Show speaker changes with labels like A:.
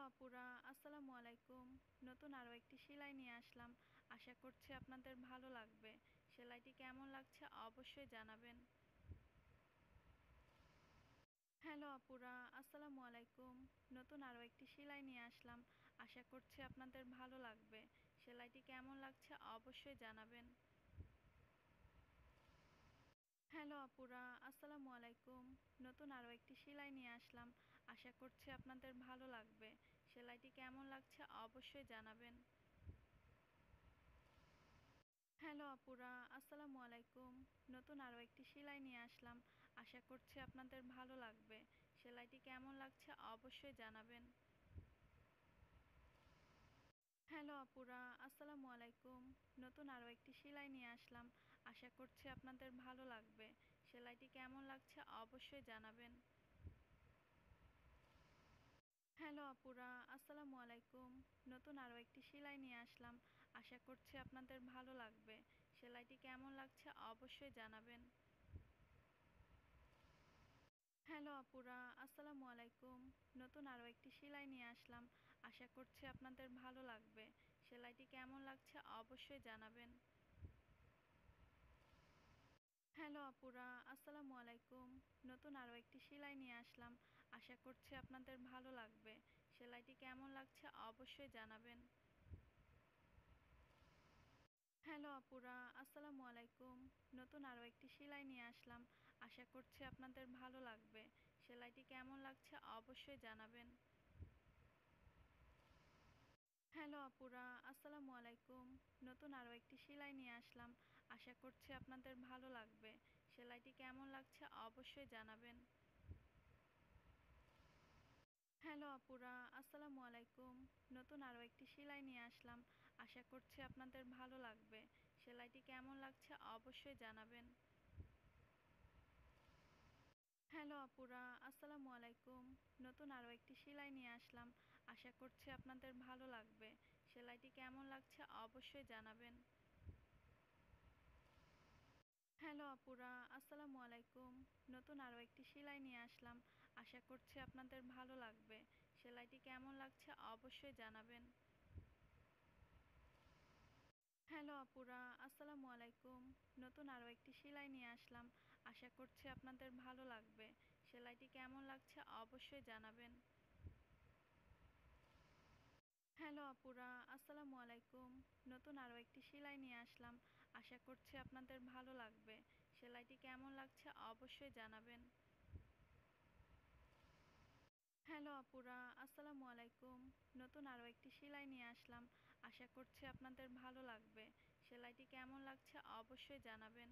A: Hello আপুরা, আসসালামু আলাইকুম। নতুন আরও একটি সেলাই নিয়ে আসলাম। আশা করছি আপনাদের ভালো লাগবে। সেলাইটি কেমন লাগছে অবশ্যই জানাবেন। হ্যালো আপুরা, আসসালামু আলাইকুম। নতুন আরও একটি সেলাই নিয়ে আসলাম। আশা করছি আপনাদের ভালো লাগবে। সেলাইটি কেমন লাগছে অবশ্যই জানাবেন। হ্যালো আপুরা, আসসালামু আলাইকুম। নতুন আরও একটি সেলাই নিয়ে আসলাম। আশা করছি আপনাদের ভালো লাগবে। সেলাইটি কেমন লাগছে অবশ্যই জানাবেন। হ্যালো আপুরা, আসসালামু আলাইকুম। নতুন আরও একটি সেলাই নিয়ে আসলাম। আশা করছি আপনাদের ভালো লাগবে। সেলাইটি কেমন লাগছে অবশ্যই জানাবেন। হ্যালো আপুরা, আসসালামু আলাইকুম। নতুন আরও একটি সেলাই নিয়ে আসলাম। আশা করছি আপনাদের ভালো লাগবে। সেলাইটি কেমন লাগছে অবশ্যই জানাবেন। হ্যালো আপুরা, আসসালামু আলাইকুম। নতুন আরও একটি সেলাই নিয়ে আসলাম। আশা করছি আপনাদের ভালো লাগবে। সেলাইটি কেমন লাগছে অবশ্যই জানাবেন। হ্যালো আপুরা, আসসালামু আলাইকুম। নতুন আরও একটি সেলাই নিয়ে আসলাম। আশা করছি আপনাদের ভালো লাগবে। সেলাইটি কেমন লাগছে অবশ্যই জানাবেন। হ্যালো আপুরা, আসসালামু আলাইকুম। নতুন আরও একটি সেলাই নিয়ে আসলাম। আশা করছি আপনাদের ভালো লাগবে। সেলাইটি কেমন লাগছে অবশ্যই জানাবেন। হ্যালো আপুরা, আসসালামু আলাইকুম। নতুন আরও একটি সেলাই নিয়ে আসলাম। আশা করছি আপনাদের ভালো লাগবে। সেলাইটি কেমন লাগছে অবশ্যই জানাবেন। হ্যালো আপুরা, আসসালামু আলাইকুম। নতুন আরও একটি সেলাই নিয়ে আসলাম। আশা করছি আপনাদের ভালো লাগবে। সেলাইটি কেমন লাগছে অবশ্যই জানাবেন। হ্যালো আপুরা, আসসালামু আলাইকুম। নতুন আরও একটি সেলাই নিয়ে আসলাম। আশা করছি আপনাদের ভালো লাগবে। সেলাইটি কেমন লাগছে অবশ্যই জানাবেন। হ্যালো আপুরা, আসসালামু আলাইকুম। নতুন আরও একটি সেলাই নিয়ে আসলাম। আশা করছি আপনাদের ভালো লাগবে। সেলাইটি কেমন লাগছে অবশ্যই জানাবেন। হ্যালো আপুরা, আসসালামু আলাইকুম। নতুন আরও একটি সেলাই নিয়ে আসলাম। আশা করছি আপনাদের ভালো লাগবে। সেলাইটি কেমন লাগছে অবশ্যই জানাবেন। হ্যালো আপুরা, আসসালামু আলাইকুম। নতুন আরও একটি সেলাই নিয়ে আসলাম। আশা করছি আপনাদের ভালো লাগবে। সেলাইটি কেমন লাগছে অবশ্যই জানাবেন। হ্যালো আপুরা, আসসালামু আলাইকুম। নতুন আরও একটি সেলাই নিয়ে আসলাম। আশা করছি আপনাদের ভালো লাগবে। সেলাইটি কেমন লাগছে অবশ্যই জানাবেন। হ্যালো আপুরা, আসসালামু আলাইকুম। নতুন আরও একটি সেলাই নিয়ে আসলাম। আশা করছি আপনাদের ভালো লাগবে। সেলাইটি কেমন লাগছে অবশ্যই জানাবেন।